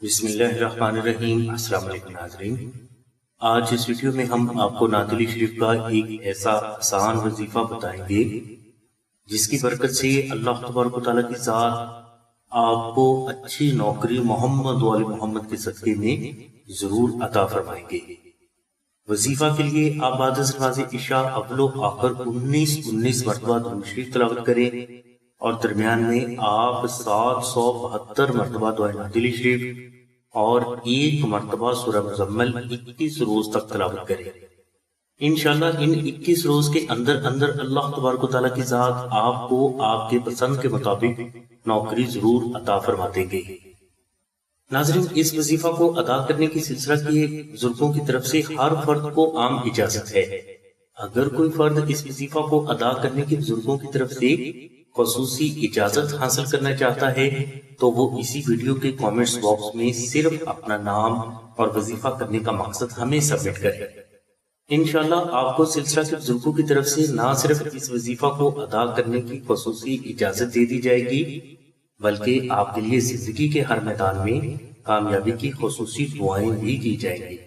بسم اللہ الرحمن الرحیم۔ السلام علیکم ناظرین، آج اس ویڈیو میں ہم آپ کو نعت شریف کا ایک ایسا آسان وظیفہ بتائیں گے جس کی برکت سے اللہ تبارک و تعالیٰ کی ذات آپ کو اچھی نوکری محمد و آل محمد کے صدقے میں ضرور عطا فرمائیں گے۔ وظیفہ کے لیے آپ بعد از نماز عشاء اول و آخر 19 مرتبہ درود شریف تلاوت کریں اور درمیان میں آپ 772 مرتبہ دعائے نعت شریف اور 1 مرتبہ سورہ مزمل 21 روز تک تلاوت کریں۔ انشاءاللہ ان 21 روز کے اندر اللہ تبارک و تعالیٰ کی ذات آپ کو آپ کے پسند کے مطابق نوکری ضرور عطا فرما دیں گے۔ ناظرین، اس وظیفہ کو ادا کرنے کی سلسلہ کے بزرگوں کی طرف سے ہر فرد کو عام اجازت ہے۔ اگر کوئی فرد اس وظیفہ کو ادا کرنے کے بزرگوں کی طرف سے خصوصی اجازت حاصل کرنا چاہتا ہے تو وہ اسی ویڈیو کے کامنٹس باکس میں صرف اپنا نام اور وظیفہ کرنے کا مقصد ہمیں سبمٹ کرے۔ انشاءاللہ آپ کو سلسلہ کے بزرگوں کی طرف سے نہ صرف اس وظیفہ کو ادا کرنے کی خصوصی اجازت دے دی جائے گی بلکہ آپ کے لیے زندگی کے ہر میدان میں کامیابی کی خصوصی دعائیں بھی کی جائیں گی۔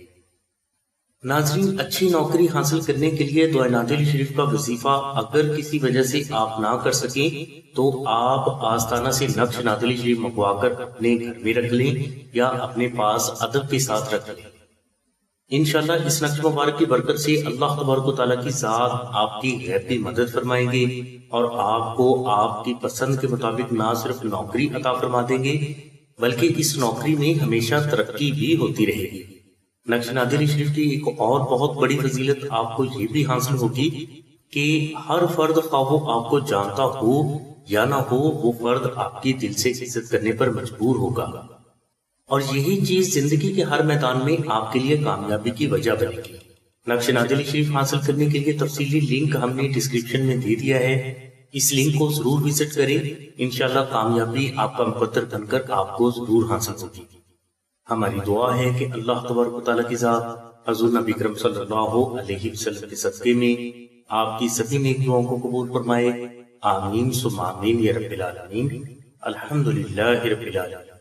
ناظرین، اچھی نوکری حاصل کرنے کے لیے دعائے نعت شریف کا وظیفہ اگر کسی وجہ سے آپ نہ کر سکیں تو آپ آستانہ سے نقش نعت شریف منگوا کر اپنے گھر میں رکھ لیں یا اپنے پاس ادب کے ساتھ رکھ لیں۔ انشاءاللہ اس نقش مبارک کی برکت سے اللہ تبارک و تعالیٰ کی ذات آپ کی غیبی مدد فرمائیں گے اور آپ کو آپ کی پسند کے مطابق نہ صرف نوکری عطا فرما دیں گے بلکہ اس نوکری میں ہمیشہ ترقی بھی ہوتی رہے گی۔ نقش نعت شریف کی ایک اور بہت بڑی فضیلت آپ کو یہ بھی حاصل ہوگی کہ ہر فرد خواہ وہ آپ کو جانتا ہو یا نہ ہو، وہ فرد آپ کی دل سے عزت کرنے پر مجبور ہوگا اور یہی چیز زندگی کے ہر میدان میں آپ کے لیے کامیابی کی وجہ بنے گی۔ نقش نعت شریف حاصل کرنے کے لیے تفصیلی لنک ہم نے ڈسکرپشن میں دے دیا ہے، اس لنک کو ضرور وزٹ کریں۔ انشاءاللہ کامیابی آپ کا مقدر بن کر آپ کو ضرور حاصل ہوگی۔ ہماری دعا ہے کہ اللہ تبارک و تعالیٰ کی ذات حضور نبی کرم صلی اللہ علیہ وسلم کے صدقے میں آپ کی سبھی نیک دعاؤں کو قبول فرمائے۔ آمین ثم آمین یا رب العالمین۔ الحمدللہ رب العالمین۔